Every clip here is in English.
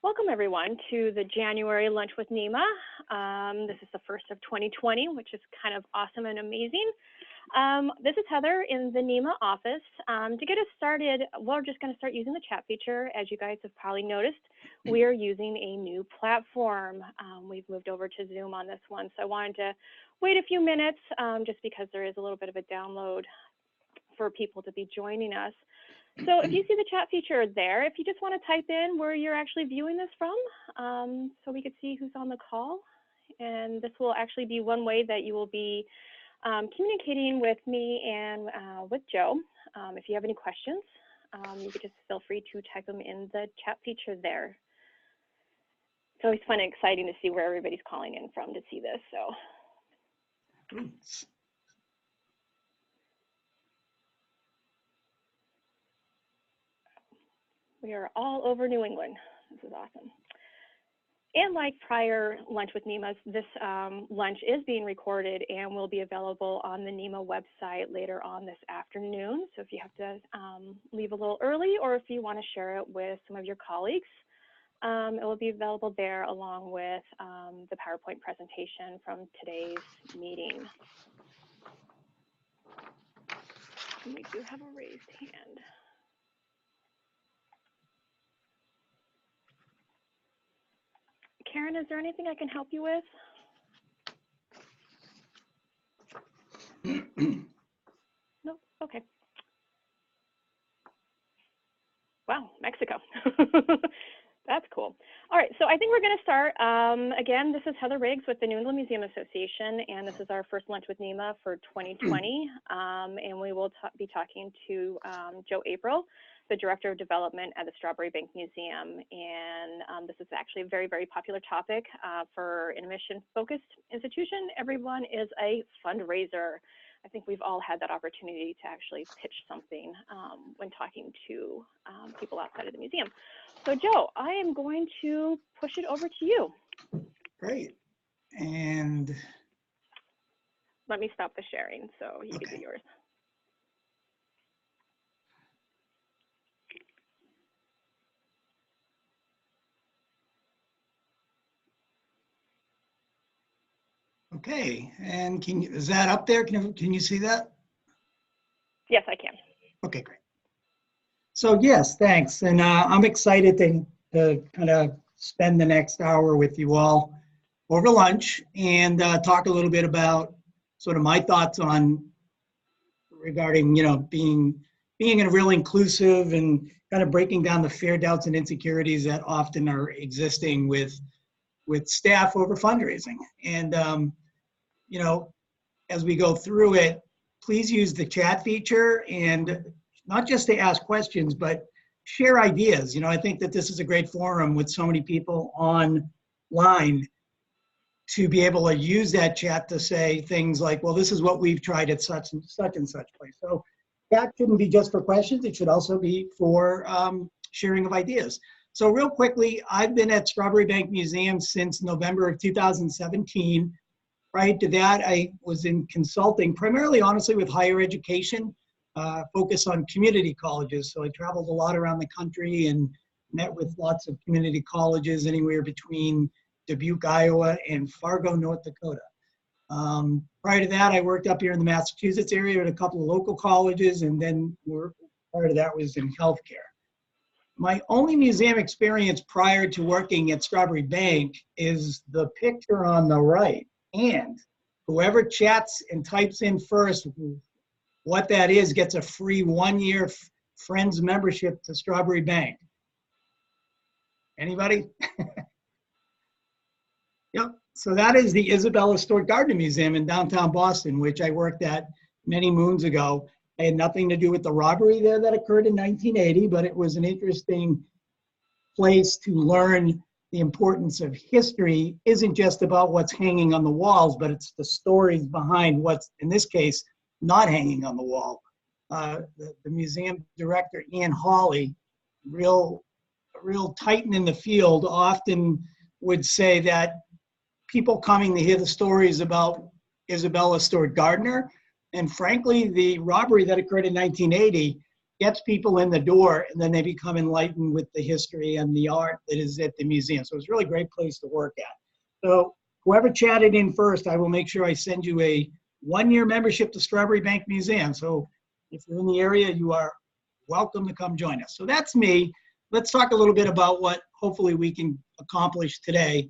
Welcome everyone to the January Lunch with NEMA. This is the first of 2020, which is kind of awesome and amazing. This is Heather in the NEMA office. To get us started, we're just going to start using the chat feature. As you guys have probably noticed, we are using a new platform. We've moved over to Zoom on this one, so I wanted to wait a few minutes just because there is a little bit of a download for people to be joining us. So if you see the chat feature there, if you just want to type in where you're actually viewing this from, so we could see who's on the call. And this will actually be one way that you will be communicating with me and with Joe. If you have any questions, you could just feel free to type them in the chat feature there. It's always fun and exciting to see where everybody's calling in from to see this. So. Oops. We are all over New England. This is awesome. And like prior Lunch with NEMAs, this lunch is being recorded and will be available on the NEMA website later on this afternoon. So if you have to leave a little early, or if you want to share it with some of your colleagues, it will be available there along with the PowerPoint presentation from today's meeting. And we do have a raised hand. Karen, is there anything I can help you with? Nope, okay. Wow, Mexico. That's cool. All right, so I think we're going to start. Again, this is Heather Riggs with the New England Museum Association, and this is our first Lunch with NEMA for 2020. And we will be talking to Joe April, the Director of Development at the Strawbery Banke Museum. And this is actually a very, very popular topic for an admission-focused institution. Everyone is a fundraiser. I think we've all had that opportunity to actually pitch something when talking to people outside of the museum. So Joe, I am going to push it over to you. Great. And let me stop the sharing so you can do yours. okay, and is that up there? Can you see that? Yes, I can. Okay, great. So yes, thanks. And I'm excited to kind of spend the next hour with you all over lunch and talk a little bit about sort of my thoughts on regarding, being in a real inclusive and kind of breaking down the fear, doubts, and insecurities that often are existing with staff over fundraising. And, as we go through it, please use the chat feature, and not just to ask questions, but share ideas. I think that this is a great forum with so many people online to be able to use that chat to say things like, well, this is what we've tried at such and such place. So that shouldn't be just for questions. It should also be for sharing of ideas. So real quickly, I've been at Strawbery Banke Museum since November of 2017. Prior to that, I was in consulting, primarily, honestly, with higher education, focus on community colleges. So I traveled a lot around the country and met with lots of community colleges, anywhere between Dubuque, Iowa, and Fargo, North Dakota. Prior to that, I worked up here in the Massachusetts area at a couple of local colleges, and then prior to that was in healthcare. My only museum experience prior to working at Strawbery Banke is the picture on the right. And whoever chats and types in first what that is gets a free 1-year Friends membership to Strawbery Banke. Anybody? Yep. So that is the Isabella Stewart Gardner Museum in downtown Boston, which I worked at many moons ago. I had nothing to do with the robbery there that occurred in 1980, but it was an interesting place to learn the importance of history. Isn't just about what's hanging on the walls, but it's the stories behind what's, in this case, not hanging on the wall. The museum director, Ian Hawley, real titan in the field, often would say that people coming to hear the stories about Isabella Stewart Gardner, and frankly, the robbery that occurred in 1980 gets people in the door, and then they become enlightened with the history and the art that is at the museum. So it's really a great place to work at. So whoever chatted in first, I will make sure I send you a 1-year membership to Strawbery Banke Museum. So if you're in the area, you are welcome to come join us. So that's me. Let's talk a little bit about what hopefully we can accomplish today.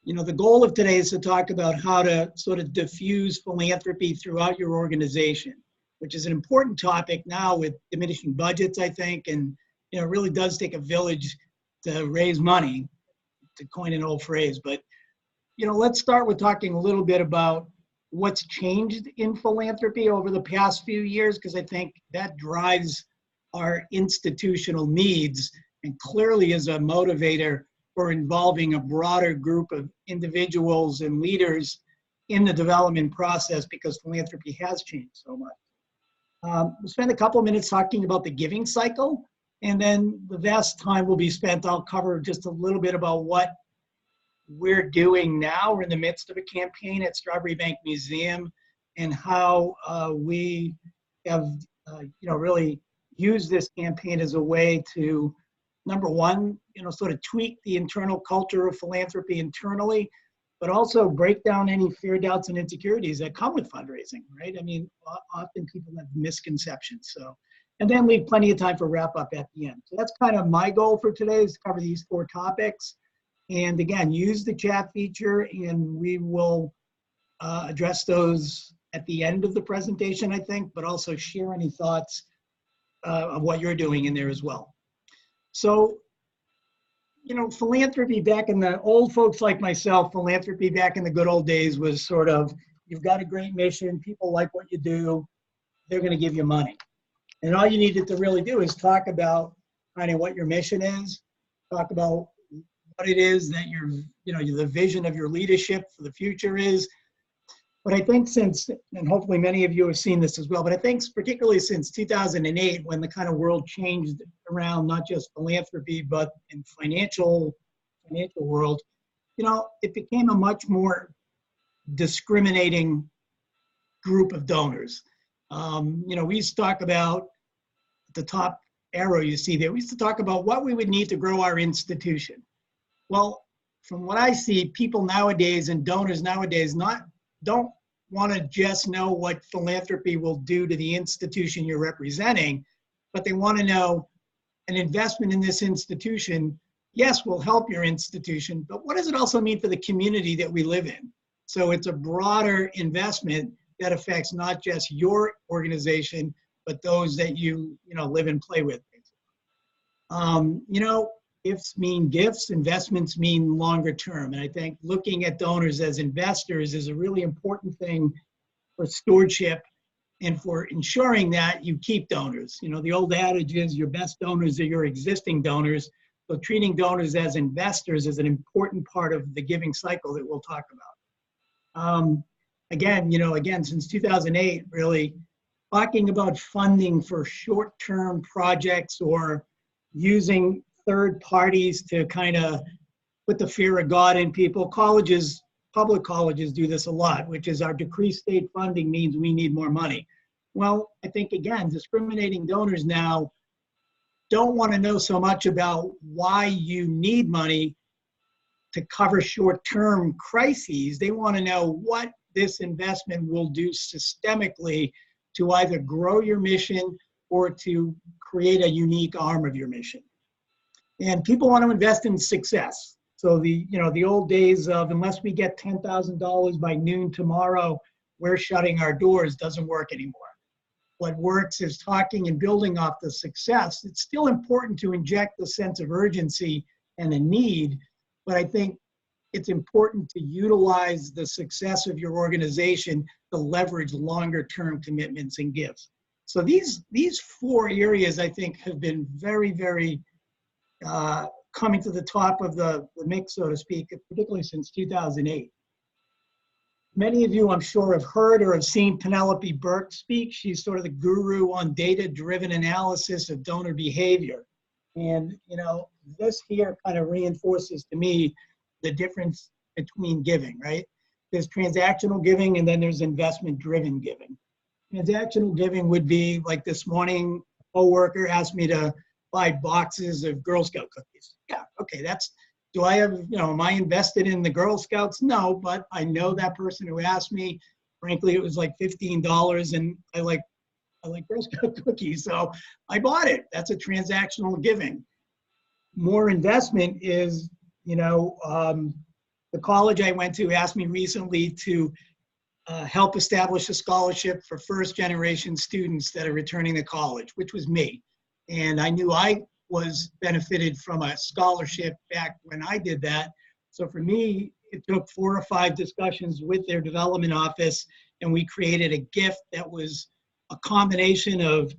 You know, the goal of today is to talk about how to sort of diffuse philanthropy throughout your organization, which is an important topic now with diminishing budgets, I think, and you know, it really does take a village to raise money, to coin an old phrase. But you know, let's start with talking a little bit about what's changed in philanthropy over the past few years, because I think that drives our institutional needs and clearly is a motivator for involving a broader group of individuals and leaders in the development process, because philanthropy has changed so much. We'll spend a couple of minutes talking about the giving cycle, and then the vast time will be spent, I'll cover just a little bit about what we're doing now. We're in the midst of a campaign at Strawbery Banke Museum, and how we have you know, really used this campaign as a way to, number one, you know, sort of tweak the internal culture of philanthropy internally, but also break down any fear, doubts, and insecurities that come with fundraising, right? I mean, often people have misconceptions. So, and then leave plenty of time for wrap up at the end. So that's kind of my goal for today, is to cover these 4 topics. And again, use the chat feature, and we will address those at the end of the presentation, I think, but also share any thoughts of what you're doing in there as well. So, you know, philanthropy back in the old folks like myself, philanthropy back in the good old days was sort of, you've got a great mission, people like what you do, they're going to give you money. And all you needed to really do is talk about kind of what your mission is, talk about what it is that your, you know, the vision of your leadership for the future is. But I think since, and hopefully many of you have seen this as well, but I think particularly since 2008, when the kind of world changed around not just philanthropy, but in financial world, you know, it became a much more discriminating group of donors. You know, we used to talk about the top arrow you see there, we used to talk about what we would need to grow our institution. Well, from what I see, people nowadays and donors nowadays don't want to just know what philanthropy will do to the institution you're representing, but they want to know an investment in this institution, yes, will help your institution, but what does it also mean for the community that we live in? So it's a broader investment that affects not just your organization, but those that you know, live and play with. You know, gifts mean gifts, investments mean longer term. And I think looking at donors as investors is a really important thing for stewardship and for ensuring that you keep donors. You know, the old adage is your best donors are your existing donors. So treating donors as investors is an important part of the giving cycle that we'll talk about. Again, you know, since 2008, really talking about funding for short-term projects or using third parties to kind of put the fear of God in people. Colleges, public colleges do this a lot, which is our decreased state funding means we need more money. Well, I think, again, discriminating donors now don't want to know so much about why you need money to cover short-term crises. They want to know what this investment will do systemically to either grow your mission or to create a unique arm of your mission. And people want to invest in success. So the old days of, unless we get $10,000 by noon tomorrow, we're shutting our doors, doesn't work anymore. What works is talking and building off the success. It's still important to inject the sense of urgency and a need, but I think it's important to utilize the success of your organization to leverage longer term commitments and gifts. So these 4 areas, I think, have been very, very coming to the top of the mix, so to speak, particularly since 2008. Many of you, I'm sure, have heard or have seen Penelope Burke speak. She's sort of the guru on data-driven analysis of donor behavior. And, you know, this here kind of reinforces to me the difference between giving, right? There's transactional giving and then there's investment-driven giving. Transactional giving would be like this morning, coworker asked me to buy boxes of Girl Scout cookies. Yeah, okay, do I have, am I invested in the Girl Scouts? No, but I know that person who asked me. Frankly, it was like $15, and I like Girl Scout cookies, so I bought it. That's a transactional giving. More investment is, the college I went to asked me recently to help establish a scholarship for first-generation students that are returning to college, which was me. And I knew I was benefited from a scholarship back when I did that. So for me, it took 4 or 5 discussions with their development office, and we created a gift that was a combination of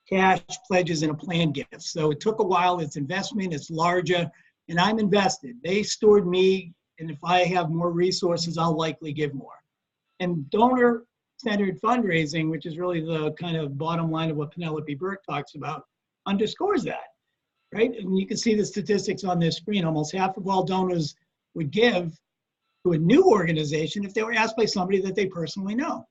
cash, pledges, and a planned gift. So it took a while. It's investment, it's larger, and I'm invested. They stored me, and if I have more resources, I'll likely give more. And donor-centered fundraising, which is really the kind of bottom line of what Penelope Burke talks about, underscores that, right? And you can see the statistics on this screen. Almost half of all donors would give to a new organization if they were asked by somebody that they personally know.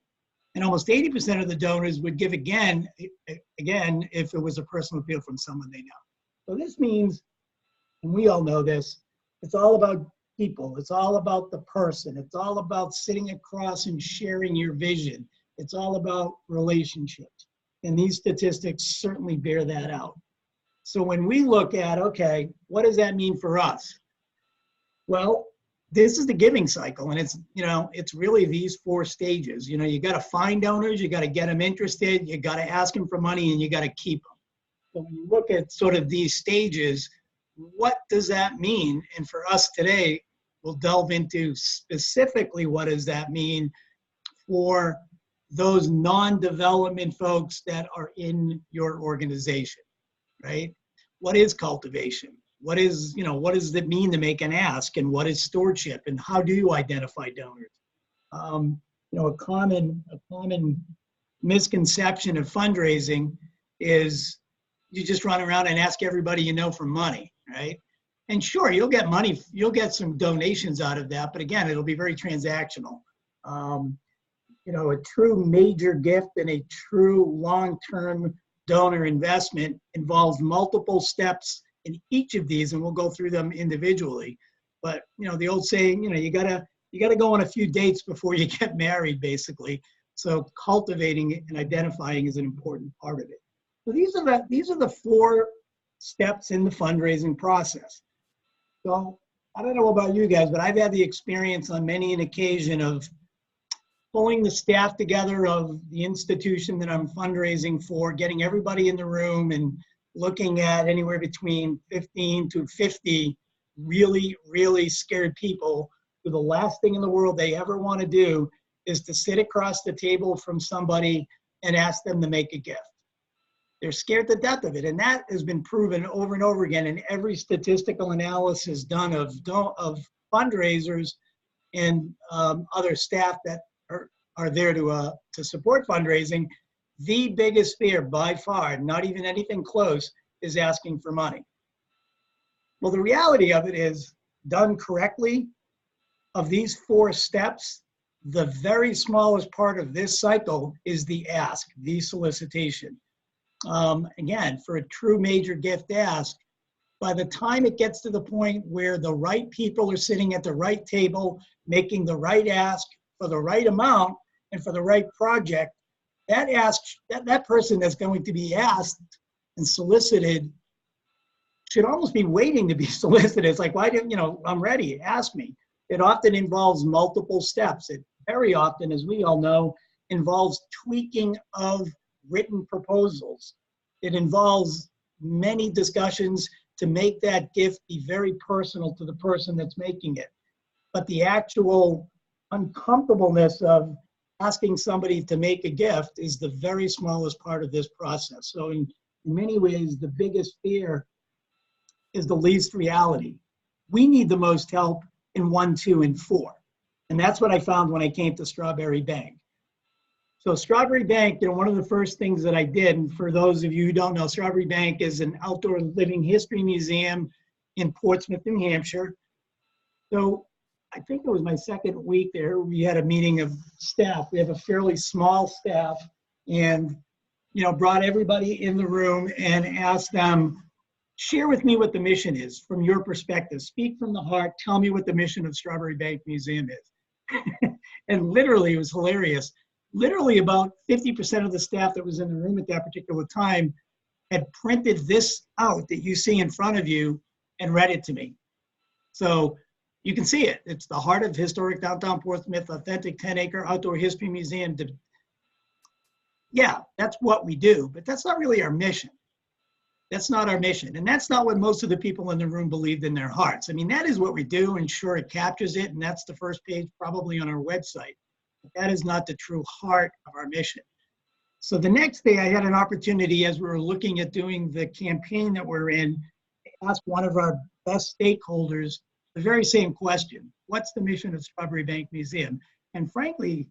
And almost 80% of the donors would give again if it was a personal appeal from someone they know. So this means, and we all know this, it's all about people. It's all about the person. It's all about sitting across and sharing your vision. It's all about relationships. And these statistics certainly bear that out. So when we look at, okay, what does that mean for us? Well, this is the giving cycle, and it's really these 4 stages. You got to find donors, you got to get them interested, you got to ask them for money, and you got to keep them. So when you look at sort of these stages, what does that mean? And for us today, we'll delve into specifically what does that mean for those non-development folks that are in your organization, right? What is cultivation? What does it mean to make an ask, and what is stewardship, and how do you identify donors? A common misconception of fundraising is you just run around and ask everybody you know for money, right? And sure, you'll get money, you'll get some donations out of that, but again, it'll be very transactional. A true major gift and a true long-term donor investment involves multiple steps in each of these, and we'll go through them individually. But the old saying, you gotta go on a few dates before you get married, basically. So cultivating and identifying is an important part of it. So these are the 4 steps in the fundraising process. So I don't know about you guys, but I've had the experience on many an occasion of pulling the staff together of the institution that I'm fundraising for, getting everybody in the room and looking at anywhere between 15 to 50 really, really scared people who the last thing in the world they ever want to do is to sit across the table from somebody and ask them to make a gift. They're scared to death of it. And that has been proven over and over again in every statistical analysis done of fundraisers and other staff that are there to support fundraising. The biggest fear by far, not even anything close, is asking for money. Well, the reality of it is, done correctly, of these 4 steps, the very smallest part of this cycle is the ask, the solicitation. Again, for a true major gift ask, by the time it gets to the point where the right people are sitting at the right table, making the right ask for the right amount and for the right project, that person that's going to be asked and solicited should almost be waiting to be solicited. It's like, why didn't, I'm ready, ask me. It often involves multiple steps. It very often, as we all know, involves tweaking of written proposals. It involves many discussions to make that gift be very personal to the person that's making it. But the actual uncomfortableness of asking somebody to make a gift is the very smallest part of this process. So in many ways, the biggest fear is the least reality. We need the most help in 1, 2, and 4. And that's what I found when I came to Strawbery Banke. So Strawbery Banke, one of the first things that I did, and for those of you who don't know, Strawbery Banke is an outdoor living history museum in Portsmouth, New Hampshire. So I think it was my 2nd week there, we had a meeting of staff. We have a fairly small staff, and brought everybody in the room and asked them, share with me what the mission is from your perspective. Speak from the heart. Tell me what the mission of Strawbery Banke Museum is. And literally, it was hilarious. Literally about 50% of the staff that was in the room at that particular time had printed this out that you see in front of you and read it to me. So you can see it. It's the heart of historic downtown Portsmouth, authentic 10-acre outdoor history museum. Yeah, that's what we do, but that's not really our mission. That's not our mission. And that's not what most of the people in the room believed in their hearts. I mean, that is what we do, and sure, it captures it, and that's the first page probably on our website. But that is not the true heart of our mission. So the next day I had an opportunity, as we were looking at doing the campaign that we're in, to ask one of our best stakeholders the very same question. What's the mission of Strawbery Banke Museum? And frankly,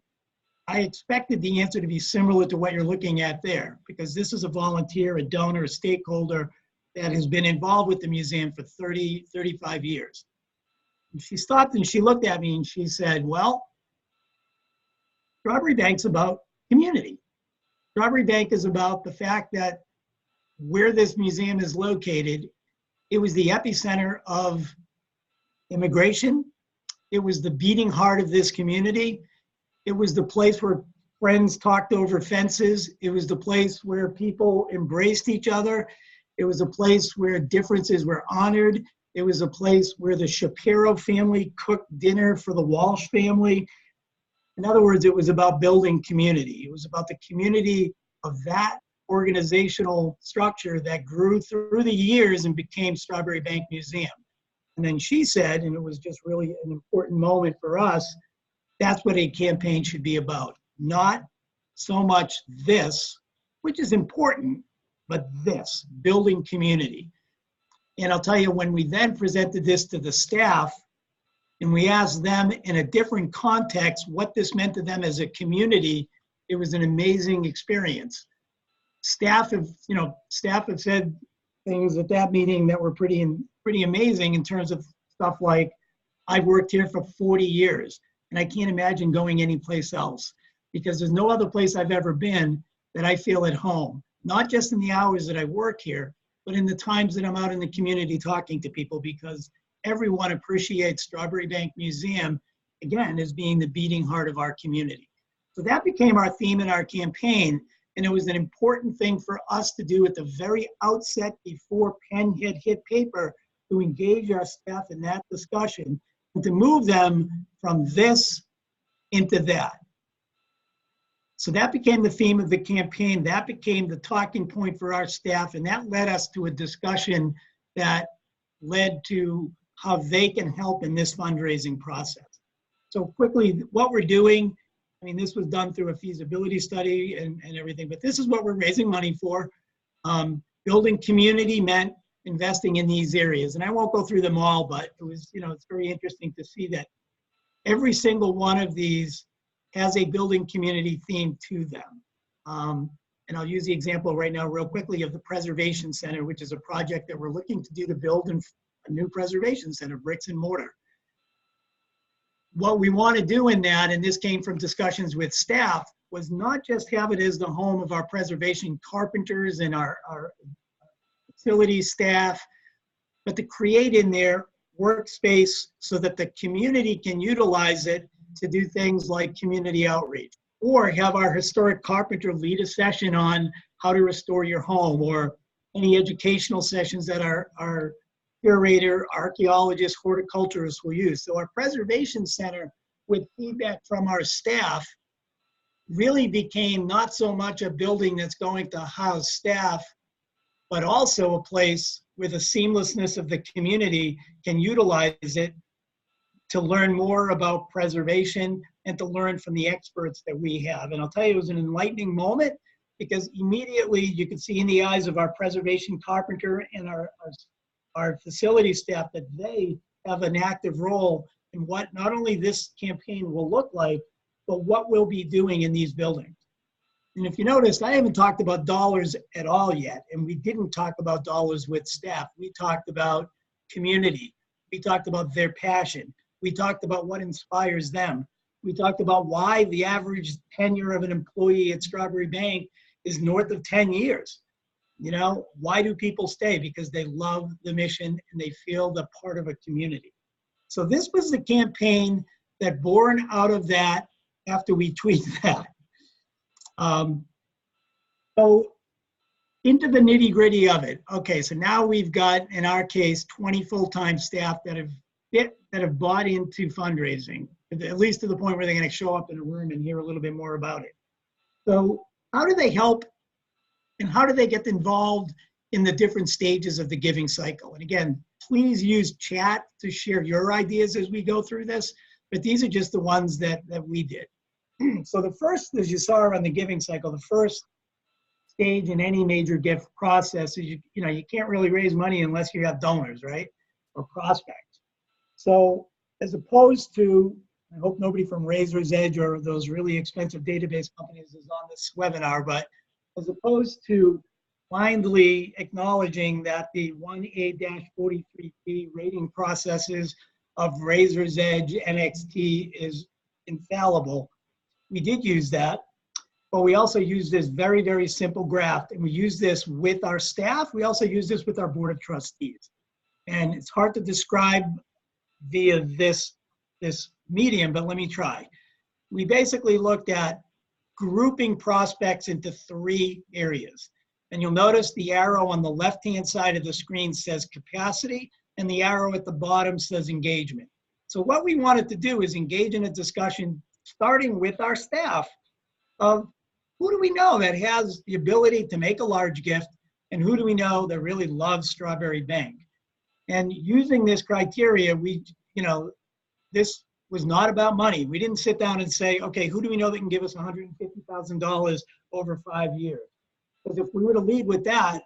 I expected the answer to be similar to what you're looking at there, because this is a volunteer, a donor, a stakeholder that has been involved with the museum for 30, 35 years. And she stopped and she looked at me and she said, well, Strawbery Banke's about community. Strawbery Banke is about the fact that where this museum is located, it was the epicenter of immigration. It was the beating heart of this community. It was the place where friends talked over fences. It was the place where people embraced each other. It was a place where differences were honored. It was a place where the Shapiro family cooked dinner for the Walsh family. In other words, it was about building community. It was about the community of that organizational structure that grew through the years and became Strawbery Banke Museum. And then she said, and it was just really an important moment for us, that's what a campaign should be about. Not so much this, which is important, but this, building community. And I'll tell you, when we then presented this to the staff, and we asked them in a different context what this meant to them as a community, it was an amazing experience. Staff have said things at that meeting that were pretty amazing in terms of stuff like, I've worked here for 40 years, and I can't imagine going anyplace else, because there's no other place I've ever been that I feel at home, not just in the hours that I work here, but in the times that I'm out in the community talking to people, because everyone appreciates Strawbery Banke Museum, again, as being the beating heart of our community. So that became our theme in our campaign, and it was an important thing for us to do at the very outset before pen had hit paper, to engage our staff in that discussion and to move them from this into that. So that became the theme of the campaign. That became the talking point for our staff, and that led us to a discussion that led to how they can help in this fundraising process. So quickly, what we're doing, I mean, this was done through a feasibility study and everything, but this is what we're raising money for. Building community meant investing in these areas. And I won't go through them all, but it was, it's very interesting to see that every single one of these has a building community theme to them. And I'll use the example right now real quickly of the Preservation Center, which is a project that we're looking to do to build a new preservation center, bricks and mortar. What we want to do in that, and this came from discussions with staff, was not just have it as the home of our preservation carpenters and our facility staff, but to create in there workspace so that the community can utilize it to do things like community outreach, or have our historic carpenter lead a session on how to restore your home, or any educational sessions that our curator, archaeologist, horticulturist will use. So our preservation center, with feedback from our staff, really became not so much a building that's going to house staff, but also a place where the seamlessness of the community can utilize it to learn more about preservation and to learn from the experts that we have. And I'll tell you, it was an enlightening moment, because immediately you could see in the eyes of our preservation carpenter and our facility staff that they have an active role in what not only this campaign will look like, but what we'll be doing in these buildings. And if you noticed, I haven't talked about dollars at all yet, and we didn't talk about dollars with staff. We talked about community. We talked about their passion. We talked about what inspires them. We talked about why the average tenure of an employee at Strawbery Banke is north of 10 years. You know, why do people stay? Because they love the mission and they feel the part of a community. So this was the campaign that born out of that after we tweaked that. So into the nitty gritty of it. Okay, so now we've got, in our case, 20 full-time staff that have bought into fundraising, at least to the point where they're going to show up in a room and hear a little bit more about it. So how do they help and how do they get involved in the different stages of the giving cycle? And again, please use chat to share your ideas as we go through this, but these are just the ones that we did. So the first, as you saw on the giving cycle, the first stage in any major gift process is you can't really raise money unless you have donors, right? Or prospects. So as opposed to, I hope nobody from Razor's Edge or those really expensive database companies is on this webinar, but as opposed to blindly acknowledging that the 1A-43B rating processes of Razor's Edge NXT is infallible, we did use that. But we also use this very, very simple graph, and we use this with our staff. We also use this with our board of trustees. And it's hard to describe via this medium, but let me try. We basically looked at grouping prospects into 3 areas. And you'll notice the arrow on the left-hand side of the screen says capacity, and the arrow at the bottom says engagement. So what we wanted to do is engage in a discussion, starting with our staff, of who do we know that has the ability to make a large gift, and who do we know that really loves Strawbery Banke? And using this criteria, this was not about money. We didn't sit down and say, okay, who do we know that can give us $150,000 over 5 years? Because if we were to lead with that,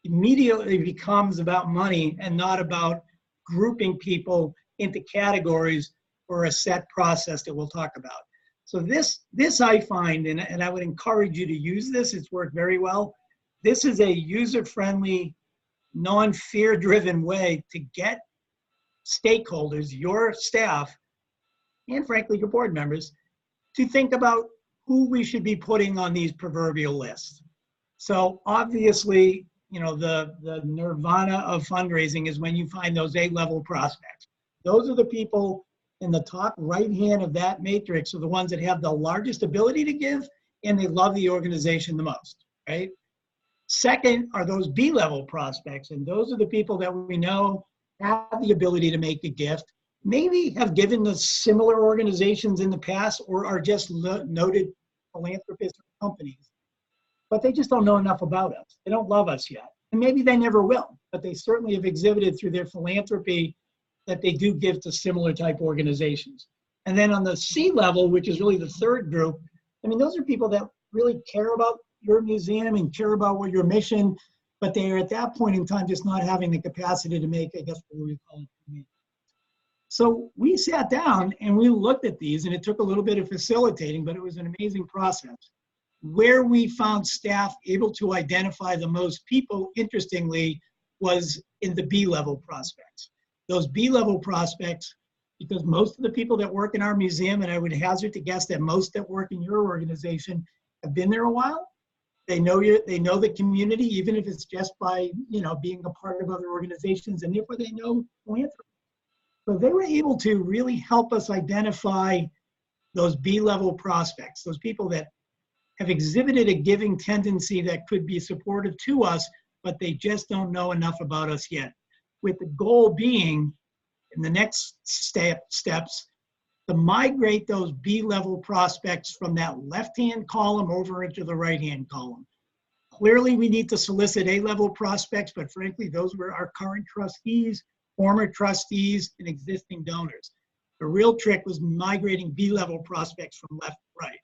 immediately it becomes about money and not about grouping people into categories for a set process that we'll talk about. So this I find, and I would encourage you to use this, it's worked very well. This is a user-friendly, non-fear-driven way to get stakeholders, your staff, and frankly, your board members, to think about who we should be putting on these proverbial lists. So obviously, the nirvana of fundraising is when you find those A-level prospects. Those are the people in the top right hand of that matrix are the ones that have the largest ability to give and they love the organization the most, right? Second are those B-level prospects, and those are the people that we know have the ability to make a gift, maybe have given to similar organizations in the past or are just noted philanthropists or companies, but they just don't know enough about us. They don't love us yet, and maybe they never will, but they certainly have exhibited through their philanthropy that they do give to similar type organizations. And then on the C level, which is really the third group, I mean, those are people that really care about your museum and care about what your mission, but they are at that point in time just not having the capacity to make, I guess, what we call it. So we sat down and we looked at these, and it took a little bit of facilitating, but it was an amazing process. Where we found staff able to identify the most people, interestingly, was in the B-level prospects. Those B-level prospects, because most of the people that work in our museum, and I would hazard to guess that most that work in your organization have been there a while. They know you, they know the community, even if it's just by, being a part of other organizations, and therefore they know philanthropy. So they were able to really help us identify those B-level prospects, those people that have exhibited a giving tendency that could be supportive to us, but they just don't know enough about us yet. With the goal being, in the next steps, to migrate those B-level prospects from that left-hand column over into the right-hand column. Clearly, we need to solicit A-level prospects, but frankly, those were our current trustees, former trustees, and existing donors. The real trick was migrating B-level prospects from left to right,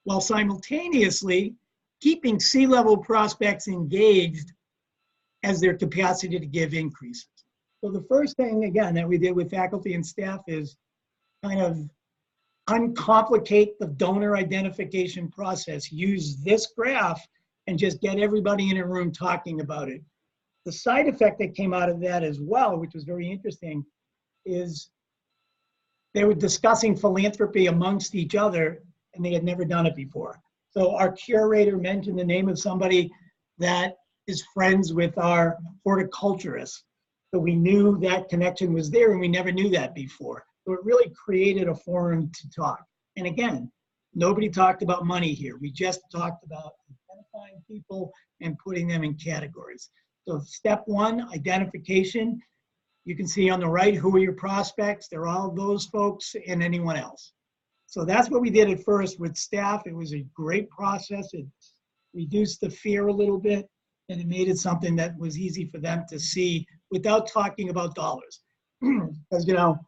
while simultaneously keeping C-level prospects engaged as their capacity to give increases. So the first thing, again, that we did with faculty and staff is kind of uncomplicate the donor identification process. Use this graph and just get everybody in a room talking about it. The side effect that came out of that as well, which was very interesting, is they were discussing philanthropy amongst each other, and they had never done it before. So our curator mentioned the name of somebody that is friends with our horticulturist. So we knew that connection was there, and we never knew that before. So it really created a forum to talk. And again, nobody talked about money here. We just talked about identifying people and putting them in categories. So step one, identification. You can see on the right, who are your prospects? They're all those folks and anyone else. So that's what we did at first with staff. It was a great process. It reduced the fear a little bit, and it made it something that was easy for them to see without talking about dollars. Because, you know,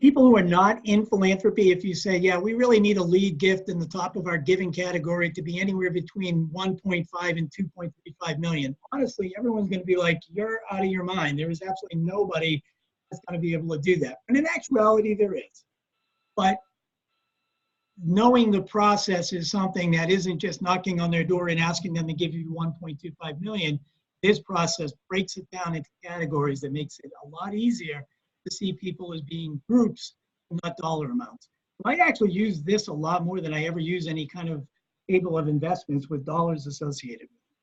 people who are not in philanthropy, if you say, yeah, we really need a lead gift in the top of our giving category to be anywhere between 1.5 and 2.35 million, honestly, everyone's going to be like, you're out of your mind. There is absolutely nobody that's going to be able to do that. And in actuality, there is. But knowing the process is something that isn't just knocking on their door and asking them to give you 1.25 million. This process breaks it down into categories that makes it a lot easier to see people as being groups, not dollar amounts. I actually use this a lot more than I ever use any kind of table of investments with dollars associated with it.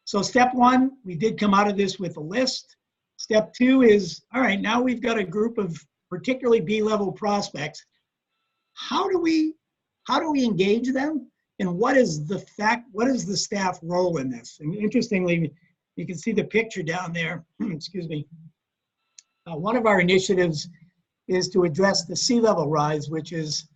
So step one, we did come out of this with a list. Step two is, all right, now we've got a group of particularly B-level prospects. How do we engage them? And what is the staff role in this? And interestingly, you can see the picture down there, excuse me. One of our initiatives is to address the sea level rise, which is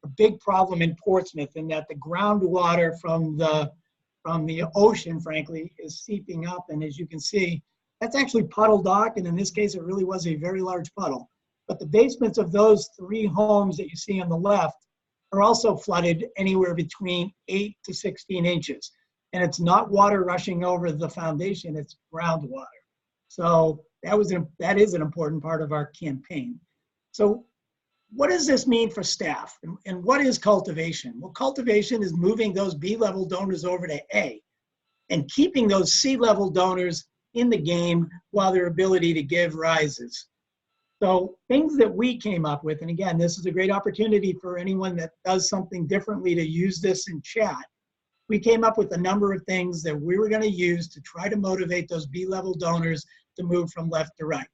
a big problem in Portsmouth, in that the groundwater from the ocean, frankly, is seeping up. And as you can see, that's actually puddle dock. And in this case, it really was a very large puddle. But the basements of those 3 homes that you see on the left are also flooded anywhere between 8 to 16 inches. And it's not water rushing over the foundation, it's groundwater. So that is an important part of our campaign. So what does this mean for staff? And what is cultivation? Well, cultivation is moving those B-level donors over to A and keeping those C-level donors in the game while their ability to give rises. So things that we came up with, and again, this is a great opportunity for anyone that does something differently to use this in chat. We came up with a number of things that we were going to use to try to motivate those B-level donors to move from left to right.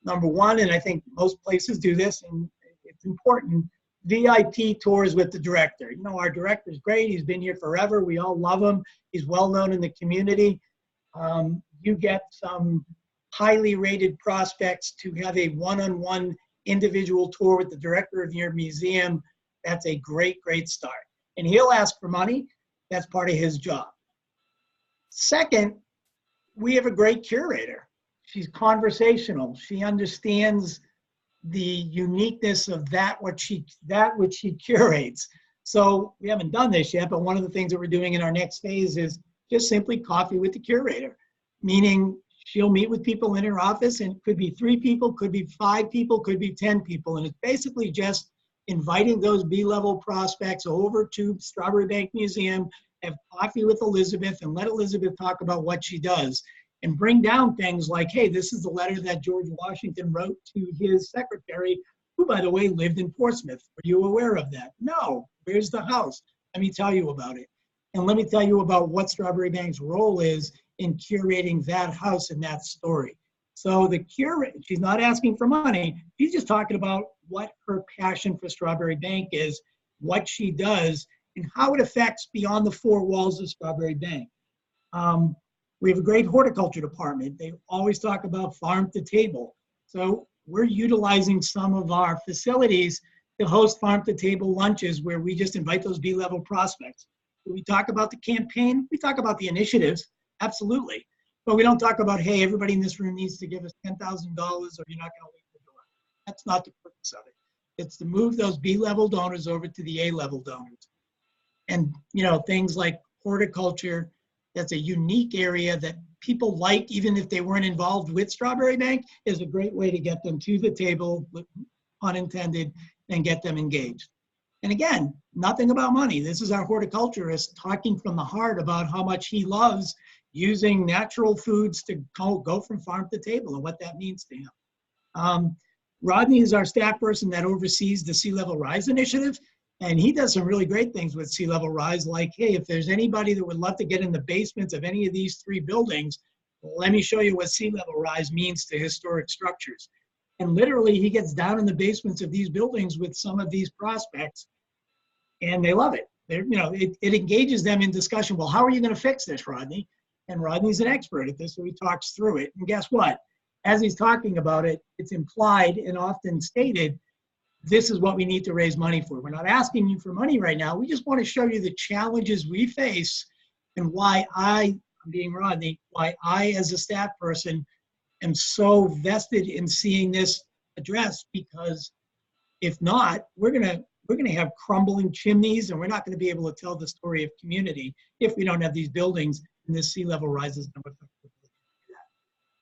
Number one, and I think most places do this, and it's important, VIP tours with the director. You know, our director's great. He's been here forever. We all love him. He's well known in the community. You get some highly rated prospects to have a one-on-one individual tour with the director of your museum. That's a great, great start. And he'll ask for money. That's part of his job. Second, we have a great curator. She's conversational. She understands the uniqueness of that which she curates. So we haven't done this yet, but one of the things that we're doing in our next phase is just simply coffee with the curator, meaning she'll meet with people in her office, and it could be 3 people, could be 5 people, could be 10 people. And it's basically just inviting those B-level prospects over to Strawbery Banke Museum, have coffee with Elizabeth, and let Elizabeth talk about what she does. And bring down things like, hey, this is the letter that George Washington wrote to his secretary, who, by the way, lived in Portsmouth. Were you aware of that? No. Where's the house? Let me tell you about it. And let me tell you about what Strawbery Banke's role is in curating that house and that story. So the curator, she's not asking for money. She's just talking about what her passion for Strawbery Banke is, what she does, and how it affects beyond the 4 walls of Strawbery Banke. We have a great horticulture department. They always talk about farm to table. So we're utilizing some of our facilities to host farm to table lunches where we just invite those B-level prospects. When we talk about the campaign, we talk about the initiatives, absolutely. But we don't talk about, hey, everybody in this room needs to give us $10,000 or you're not going to leave the door. That's not the purpose of it. It's to move those B-level donors over to the A-level donors. And, you know, things like horticulture, that's a unique area that people like, even if they weren't involved with Strawbery Banke, is a great way to get them to the table, pun intended, and get them engaged. And again, nothing about money. This is our horticulturist talking from the heart about how much he loves using natural foods to go from farm to table and what that means to him. Rodney is our staff person that oversees the Sea Level Rise Initiative. And he does some really great things with sea level rise, like, hey, if there's anybody that would love to get in the basements of any of these 3 buildings, let me show you what sea level rise means to historic structures. And literally, he gets down in the basements of these buildings with some of these prospects, and they love it. It engages them in discussion. Well, how are you going to fix this, Rodney? And Rodney's an expert at this, so he talks through it. And guess what? As he's talking about it, it's implied and often stated, this is what we need to raise money for. We're not asking you for money right now. We just want to show you the challenges we face and why I'm being Rodney, why I, as a staff person, am so vested in seeing this addressed, because if not, we're gonna have crumbling chimneys, and we're not going to be able to tell the story of community if we don't have these buildings and this sea level rises.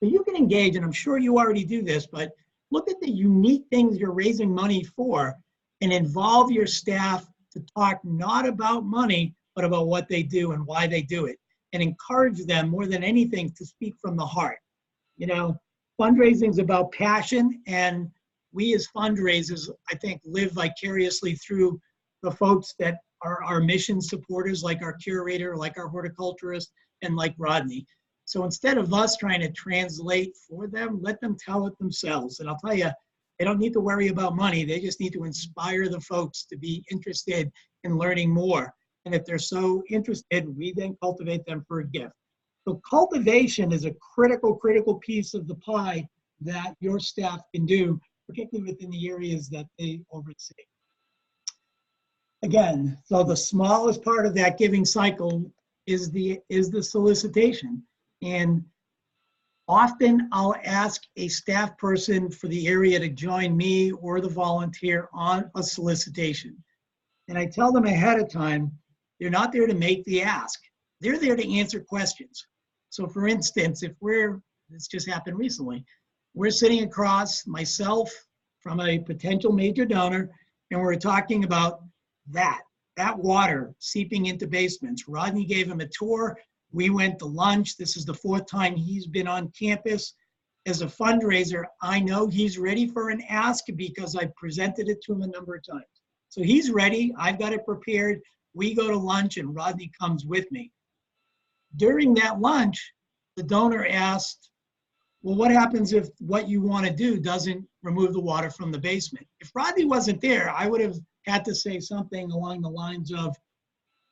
So you can engage, and I'm sure you already do this, but look at the unique things you're raising money for and involve your staff to talk not about money, but about what they do and why they do it, and encourage them more than anything to speak from the heart. Fundraising is about passion, and we as fundraisers, I think, live vicariously through the folks that are our mission supporters, like our curator, like our horticulturist, and like Rodney. So instead of us trying to translate for them, let them tell it themselves. And I'll tell you, they don't need to worry about money. They just need to inspire the folks to be interested in learning more. And if they're so interested, we then cultivate them for a gift. So cultivation is a critical piece of the pie that your staff can do, particularly within the areas that they oversee. Again, so the smallest part of that giving cycle is the solicitation. And often I'll ask a staff person for the area to join me or the volunteer on a solicitation. And I tell them ahead of time, they're not there to make the ask. They're there to answer questions. So for instance, this just happened recently, we're sitting across, myself from a potential major donor, and we're talking about that water seeping into basements. Rodney gave him a tour. We went to lunch. This is the 4th time he's been on campus. As a fundraiser, I know he's ready for an ask because I presented it to him a number of times. So he's ready. I've got it prepared. We go to lunch and Rodney comes with me. During that lunch, the donor asked, well, what happens if what you want to do doesn't remove the water from the basement? If Rodney wasn't there, I would have had to say something along the lines of,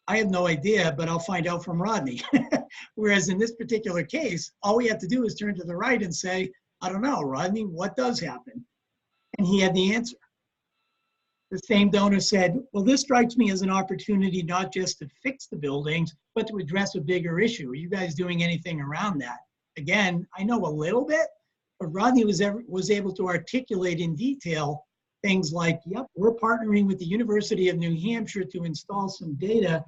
I have no idea, but I'll find out from Rodney. Whereas in this particular case, all we have to do is turn to the right and say, I don't know, Rodney, what does happen? And he had the answer. The same donor said, well, this strikes me as an opportunity not just to fix the buildings, but to address a bigger issue. Are you guys doing anything around that? Again, I know a little bit, but Rodney was able to articulate in detail things like, yep, we're partnering with the University of New Hampshire to install some data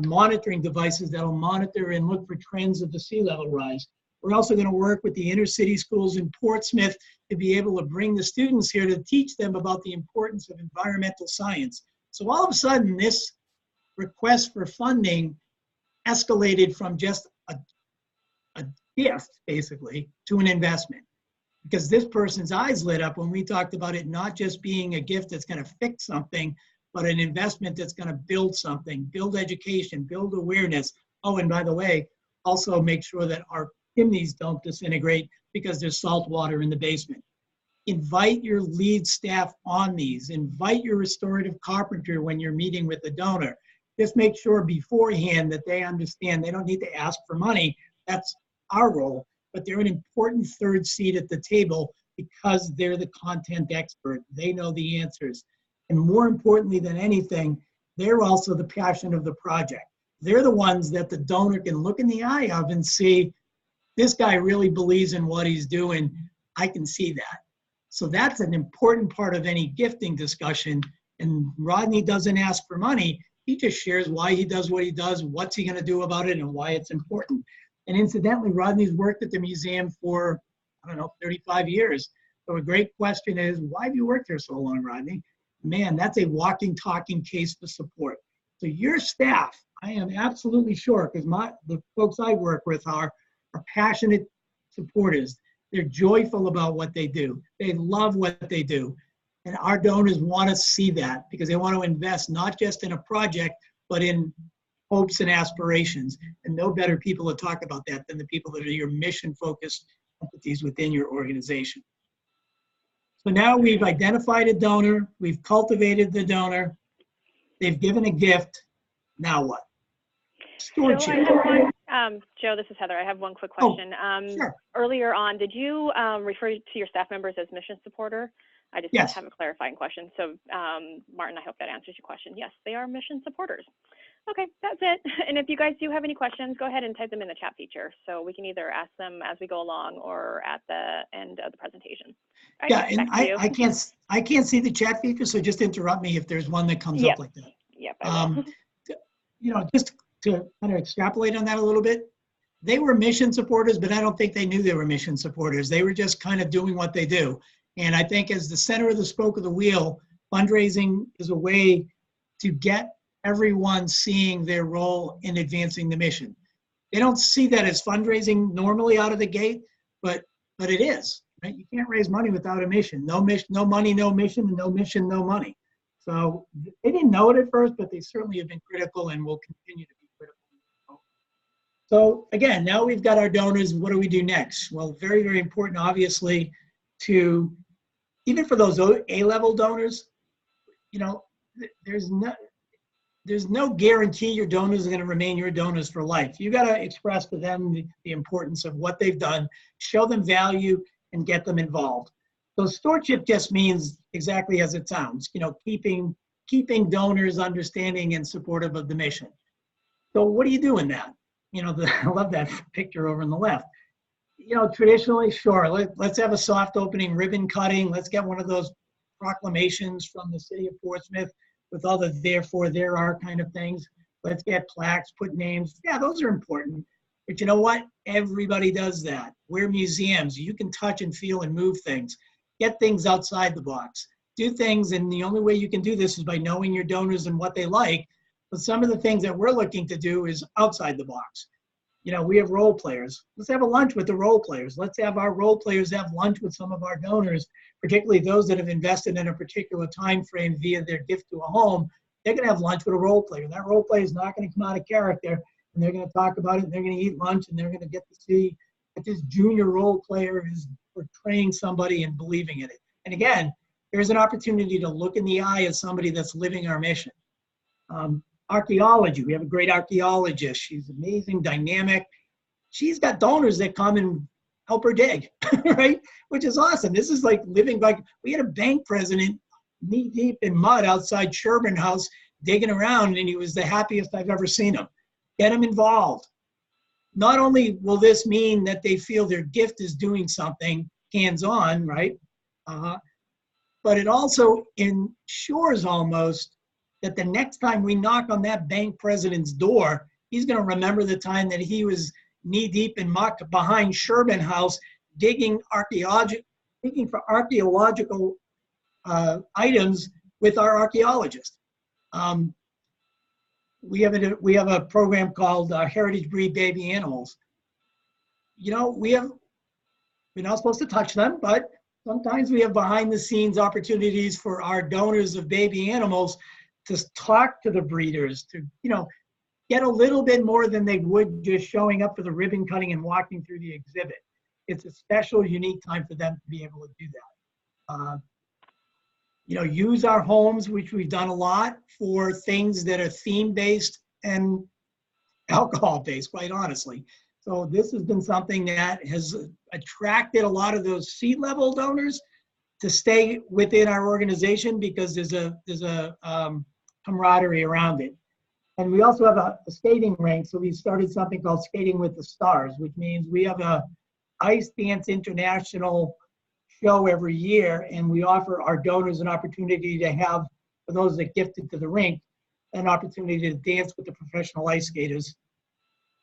monitoring devices that will monitor and look for trends of the sea level rise. We're also going to work with the inner city schools in Portsmouth to be able to bring the students here to teach them about the importance of environmental science. So all of a sudden, this request for funding escalated from just a gift, basically, to an investment. Because this person's eyes lit up when we talked about it not just being a gift that's going to fix something, but an investment that's going to build something, build education, build awareness. Oh, and by the way, also make sure that our chimneys don't disintegrate because there's salt water in the basement. Invite your lead staff on these. Invite your restorative carpenter when you're meeting with the donor. Just make sure beforehand that they understand they don't need to ask for money. That's our role, but they're an important third seat at the table because they're the content expert. They know the answers. And more importantly than anything, they're also the passion of the project. They're the ones that the donor can look in the eye of and see, this guy really believes in what he's doing. I can see that. So that's an important part of any gifting discussion. And Rodney doesn't ask for money. He just shares why he does what he does, what's he going to do about it, and why it's important. And incidentally, Rodney's worked at the museum for, 35 years. So a great question is, why have you worked here so long, Rodney? Man, that's a walking, talking case for support. So your staff, I am absolutely sure, because the folks I work with are passionate supporters. They're joyful about what they do. They love what they do. And our donors want to see that because they want to invest not just in a project, but in hopes and aspirations. And no better people to talk about that than the people that are your mission-focused entities within your organization. So now we've identified a donor, we've cultivated the donor, they've given a gift. Now what? Stewardship. So I have one, Joe, this is Heather. I have one quick question. Sure. Earlier on, did you refer to your staff members as mission supporter? I just Yes. have a clarifying question. So Martin, I hope that answers your question. Yes, they are mission supporters. Okay, that's it. And if you guys do have any questions, go ahead and type them in the chat feature. So we can either ask them as we go along or at the end of the presentation. Right, yeah, and I can't see the chat feature, so just interrupt me if there's one that comes up like that. Yep, I will. You know, just to kind of extrapolate on that a little bit, they were mission supporters, but I don't think they knew they were mission supporters. They were just kind of doing what they do. And I think as the center of the spoke of the wheel, fundraising is a way to get everyone seeing their role in advancing the mission. They don't see that as fundraising normally out of the gate, but it is. Right? You can't raise money without a mission. No mission, no money, no mission, and no mission, no money. So they didn't know it at first, but they certainly have been critical and will continue to be critical. So again, now we've got our donors. What do we do next? Well, very, very important, obviously, to even for those A-level donors, you know, there's no guarantee your donors are going to remain your donors for life. You got to express to them the importance of what they've done, show them value, and get them involved. So stewardship just means exactly as it sounds, you know, keeping donors understanding and supportive of the mission. So what do you do in that? You know, I love that picture over on the left. You know, traditionally, sure, let's have a soft opening ribbon cutting. Let's get one of those proclamations from the city of Portsmouth with all the therefore, there are kind of things. Let's get plaques, put names. Yeah, those are important. But you know what? Everybody does that. We're museums. You can touch and feel and move things. Get things outside the box. Do things, and the only way you can do this is by knowing your donors and what they like. But some of the things that we're looking to do is outside the box. You know, we have role players. Let's have a lunch with the role players. Let's have our role players have lunch with some of our donors, particularly those that have invested in a particular time frame via their gift to a home. They're going to have lunch with a role player. That role player is not going to come out of character, and they're going to talk about it, and they're going to eat lunch, and they're going to get to see that this junior role player is portraying somebody and believing in it. And again, there's an opportunity to look in the eye of somebody that's living our mission. Archaeology, we have a great archaeologist. She's amazing, dynamic. She's got donors that come and help her dig, right? Which is awesome. This is like living, like we had a bank president knee deep in mud outside Sherburne House digging around, and he was the happiest I've ever seen him. Get him involved. Not only will this mean that they feel their gift is doing something hands-on, right? But it also ensures almost that the next time we knock on that bank president's door, he's going to remember the time that he was knee-deep in muck behind Sherburne House, digging for archaeological items with our archaeologist. We have a program called Heritage Breed Baby Animals. You know, we're not supposed to touch them, but sometimes we have behind-the-scenes opportunities for our donors of baby animals to talk to the breeders, to, you know, get a little bit more than they would just showing up for the ribbon cutting and walking through the exhibit. It's a special, unique time for them to be able to do that. You know, use our homes, which we've done a lot, for things that are theme-based and alcohol-based, quite honestly. So this has been something that has attracted a lot of those C-level donors to stay within our organization because there's a camaraderie around it. And we also have a skating rink, so we started something called Skating with the Stars, which means we have a Ice Dance International show every year, and we offer our donors an opportunity to have, for those that gifted to the rink, an opportunity to dance with the professional ice skaters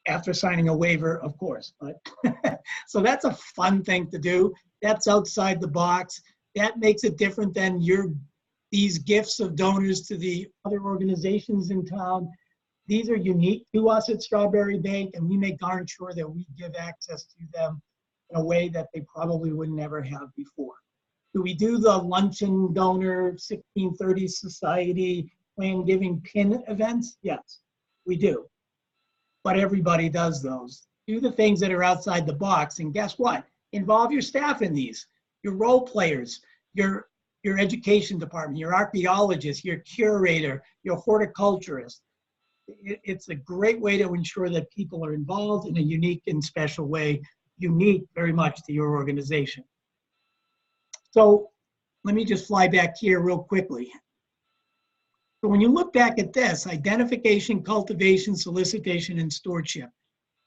after signing a waiver, of course. But so that's a fun thing to do. That's outside the box. That makes it different than these gifts of donors to the other organizations in town. These are unique to us at Strawbery Banke, and we make darn sure that we give access to them in a way that they probably would never have before. Do we do the luncheon donor 1630 society plan giving pin events? Yes, we do. But everybody does those. Do the things that are outside the box, and guess what? Involve your staff in these, your role players, your education department, your archaeologist, your curator, your horticulturist. It's a great way to ensure that people are involved in a unique and special way, unique very much to your organization. So let me just fly back here real quickly. So when you look back at this, identification, cultivation, solicitation, and stewardship,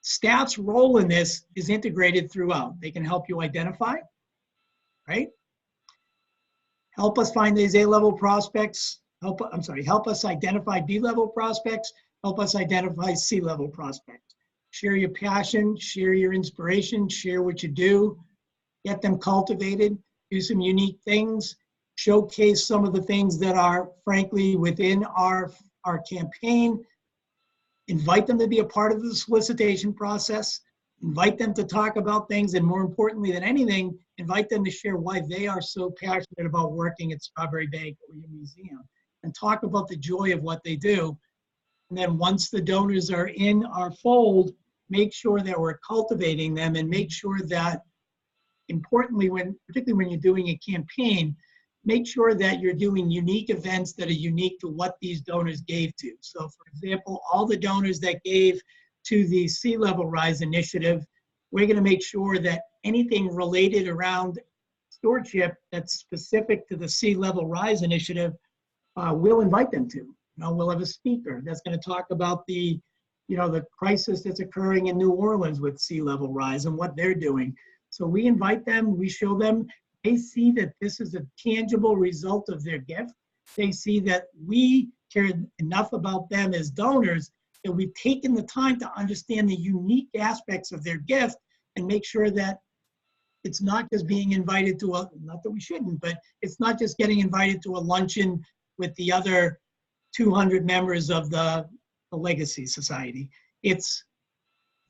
staff's role in this is integrated throughout. They can help you identify, right? Help us find these A-level prospects. Help us identify B-level prospects. Help us identify C-level prospects. Share your passion, share your inspiration, share what you do, get them cultivated, do some unique things, showcase some of the things that are frankly within our campaign, invite them to be a part of the solicitation process, invite them to talk about things, and more importantly than anything, invite them to share why they are so passionate about working at Strawbery Banke Museum, and talk about the joy of what they do. And then once the donors are in our fold, make sure that we're cultivating them, and make sure that, importantly, particularly when you're doing a campaign, make sure that you're doing unique events that are unique to what these donors gave to. So for example, all the donors that gave to the Sea Level Rise initiative, we're gonna make sure that anything related around stewardship that's specific to the Sea Level Rise initiative, we'll invite them to. We'll have a speaker that's gonna talk about the crisis that's occurring in New Orleans with sea level rise and what they're doing. So we invite them, we show them, they see that this is a tangible result of their gift. They see that we care enough about them as donors that we've taken the time to understand the unique aspects of their gift and make sure that it's not just being invited to not that we shouldn't, but it's not just getting invited to a luncheon with the other 200 members of the Legacy Society. It's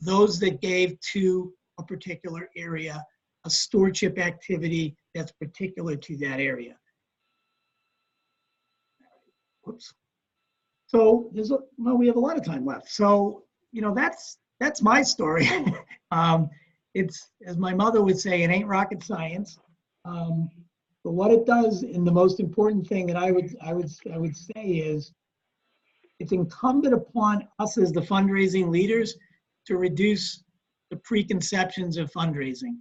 those that gave to a particular area, a stewardship activity that's particular to that area. Whoops. So we have a lot of time left. So, that's my story. It's, as my mother would say, it ain't rocket science. But what it does, and the most important thing that I would say is, it's incumbent upon us as the fundraising leaders to reduce the preconceptions of fundraising.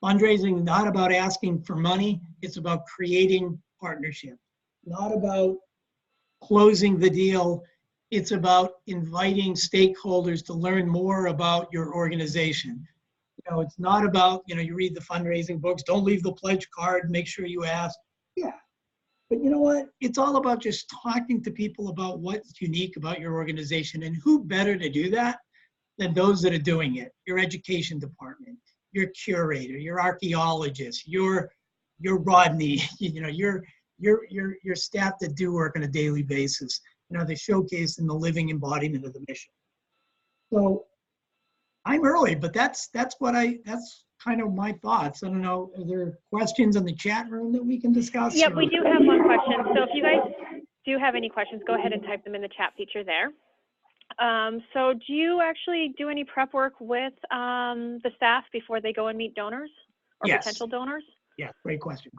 Fundraising is not about asking for money, it's about creating partnership. Not about closing the deal, it's about inviting stakeholders to learn more about your organization. It's not about, you read the fundraising books, don't leave the pledge card, make sure you ask. Yeah, but you know what? It's all about just talking to people about what's unique about your organization, and who better to do that than those that are doing it. Your education department, your curator, your archaeologist, your Rodney, your staff that do work on a daily basis. They showcase in the living embodiment of the mission. So I'm early, but that's kind of my thoughts. I don't know, are there questions in the chat room that we can discuss? Yep, we do have one question. So if you guys do have any questions, go ahead and type them in the chat feature there. So do you actually do any prep work with the staff before they go and meet donors or potential donors? Yeah, great question.